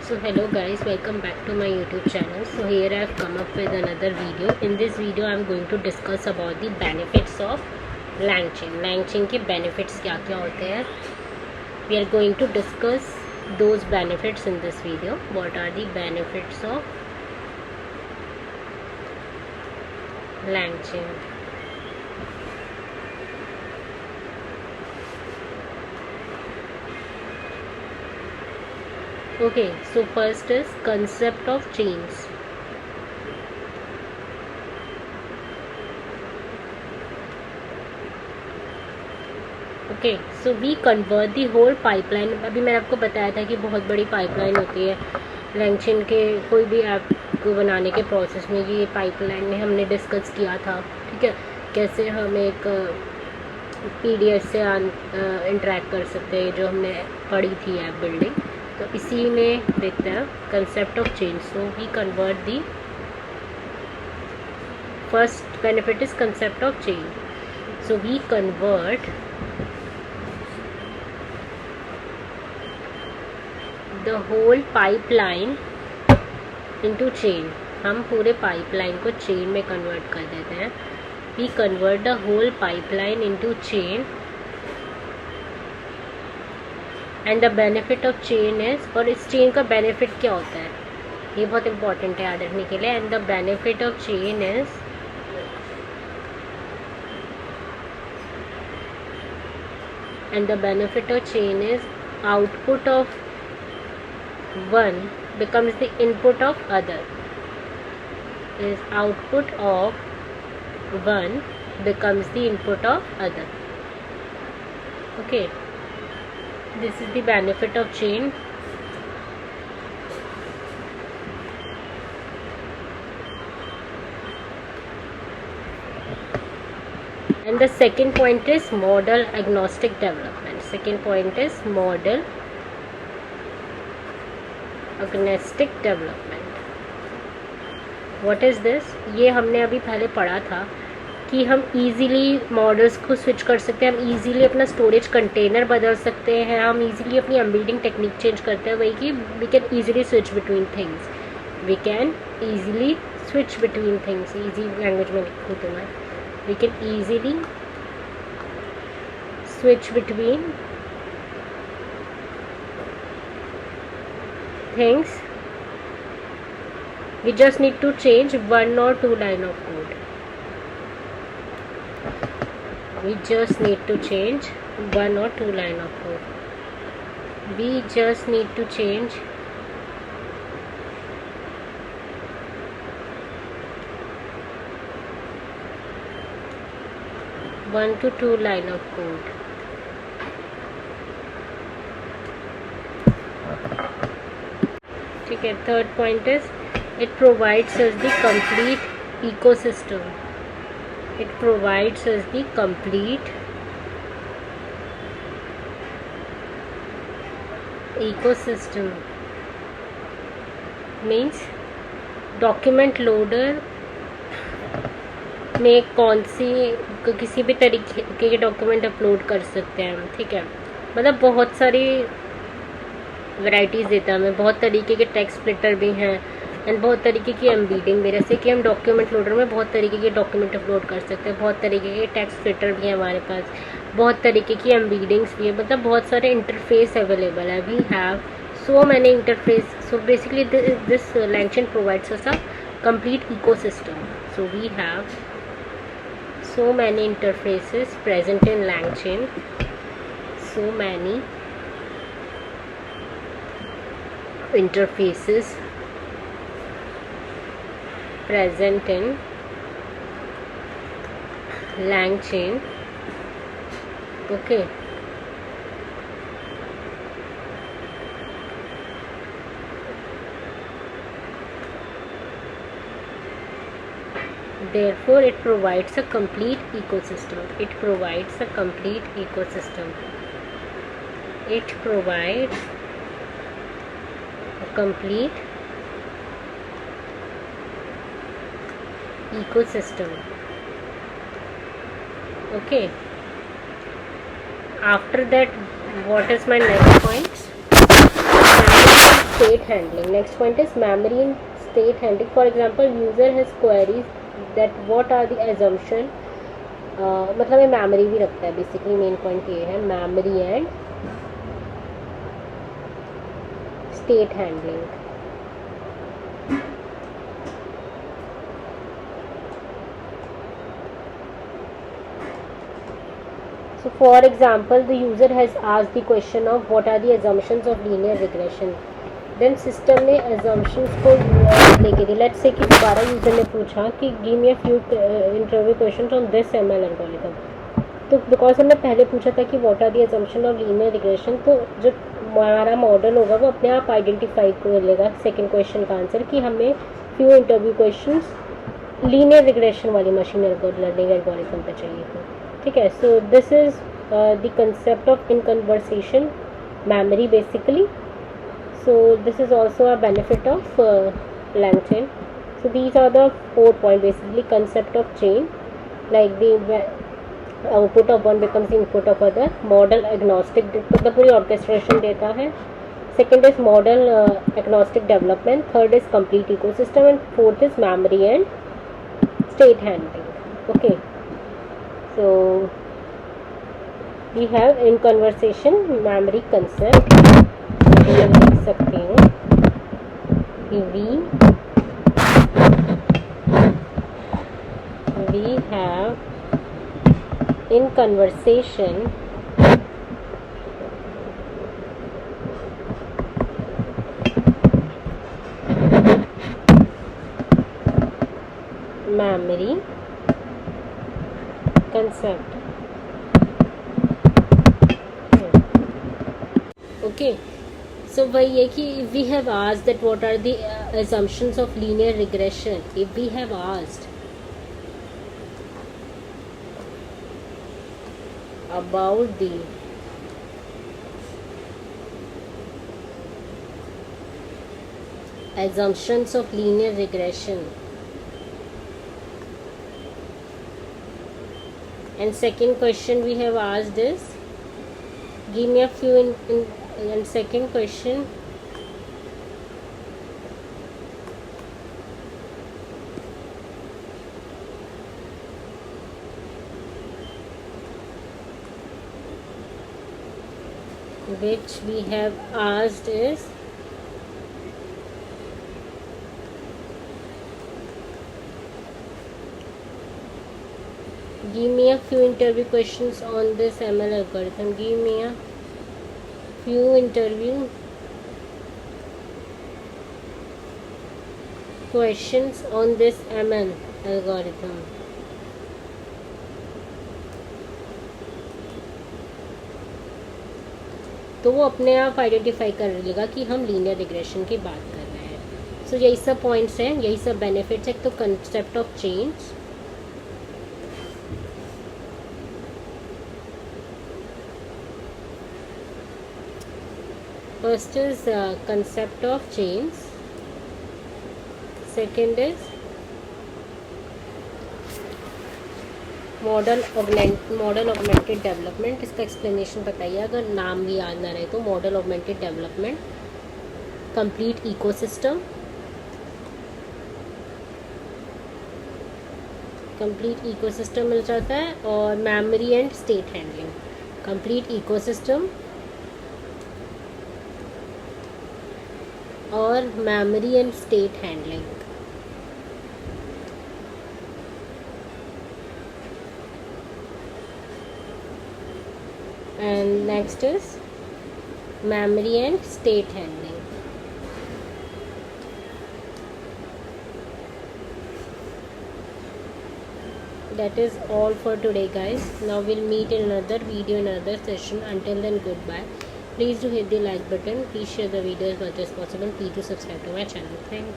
So hello guys, welcome back to my YouTube channel. So here I have come up with another video. In this video I am going to discuss about the benefits of LangChain. LangChain के benefits क्या क्या होते हैं. We are going to discuss those benefits in this video. What are the benefits of LangChain? Okay, so first is concept of chains. Okay so we convert the whole pipeline. अभी मैंने आपको बताया था कि बहुत बड़ी पाइपलाइन होती है LangChain के कोई भी ऐप को बनाने के प्रोसेस में. ये पाइपलाइन में हमने डिस्कस किया था, ठीक है, कैसे हम एक PDF से इंटरेक्ट कर सकते हैं, जो हमने पढ़ी थी ऐप बिल्डिंग. तो इसी में देखते हैं concept of chain. So we convert the first benefit is concept of chain. So we convert the whole pipeline into chain. हम पूरे पाइपलाइन को चेन में कन्वर्ट कर देते हैं. We convert the whole pipeline into chain and the benefit of chain is, और इस chain का बेनिफिट क्या होता है ये बहुत इंपॉर्टेंट है याद रखने के लिए. And the benefit of chain is output of one becomes the input of other. Is output of one becomes the input of other. Okay, this is the benefit of chain. And the second point is model agnostic development. Second point is model agnostic development. What is this? ये हमने अभी पहले पढ़ा था कि हम easily models को switch कर सकते हैं, हम easily अपना स्टोरेज कंटेनर बदल सकते हैं, हम easily अपनी एम्बेडिंग टेक्निक चेंज करते हैं. वही कि we can easily switch between things. We can easily switch between things. easy language में लिखूँ तो मैं, we can easily switch between things. We just need to change one or two line of code. We just need to change one or two line of code. We just need to change one to two line of code. ठीक है. Third point is it provides us the complete ecosystem. It provides us the complete ecosystem. Means document loader में कौन सी किसी भी तरीके के document upload कर सकते हैं हम, ठीक है. मतलब बहुत सारी वैराइटीज़ देता है हमें. बहुत तरीके के टेक्स्ट स्प्लिटर भी हैं एंड बहुत तरीके की एम्बेडिंग भी. जैसे कि हम डॉक्यूमेंट लोडर में बहुत तरीके के डॉक्यूमेंट अपलोड कर सकते हैं, बहुत तरीके के टेक्स्ट स्प्लिटर भी हैं हमारे पास, बहुत तरीके की एम्बेडिंग्स भी है. मतलब बहुत सारे इंटरफेस अवेलेबल है. We have so many interface. So basically this LangChain provides us a complete ecosystem. So we have so many interfaces present in LangChain. So many interfaces present in LangChain. Okay, therefore it provides a complete ecosystem. It provides a complete ecosystem. It provides a complete ecosystem. Okay, after that what is my next point? State है handling. Next point is memory and state handling. For example, user has queries that what are the assumption, मतलब ये memory भी रखता है. Basically main point ये है memory and state handling. So for example, the user has asked the question of what are the assumptions of linear regression. Then system ने assumptions को लेके दी. Let's say कि दोबारा user ने पूछा कि give me a few interview questions on this ML algorithm. तो because हमने पहले पूछा था कि what are the assumption of linear regression, तो जो हमारा मॉडल होगा वो अपने आप आइडेंटिफाई कर लेगा सेकेंड क्वेश्चन का आंसर कि हमें few interview questions linear regression वाली मशीन लर्निंग एल्गोरिथम पे चाहिए थे. ठीक है. So this is the concept of in conversation memory basically. So this is also a benefit of LangChain. So these are the 4 points basically. Concept of chain, like the output of one becomes the input of other. Model agnostic, मतलब पूरी orchestration देता है. Second is model agnostic development. Third is complete ecosystem, and fourth is memory and state handling. Okay, so we have in conversation memory concept. मैं लिख सकती हूँ कि we have in conversation memory concept. Okay, so वही है कि we have asked that what are the assumptions of linear regression. If we have asked about the assumptions of linear regression, and second question we have asked is give me a few and second question which we have asked is give me a few interview questions on this ML algorithm. Give me a few interview questions on this ML algorithm. तो वो अपने आप identify कर लेगा कि हम linear regression की बात कर रहे हैं. सो यही सब पॉइंट्स हैं, यही सब बेनिफिट्स हैं. तो concept of change, first is concept of change, second is model augmented development. इसका एक्सप्लेनेशन बताइए अगर नाम भी याद ना रहे तो. Model augmented development, complete ecosystem, मिल जाता है, और memory and state handling. Complete ecosystem और memory and state handling. And next is memory and state handling. That is all for today, guys. Now we'll meet in another video, in another session. Until then, goodbye. Please do hit the like button. Please share the video as much as possible. Please do subscribe to my channel. Thank you.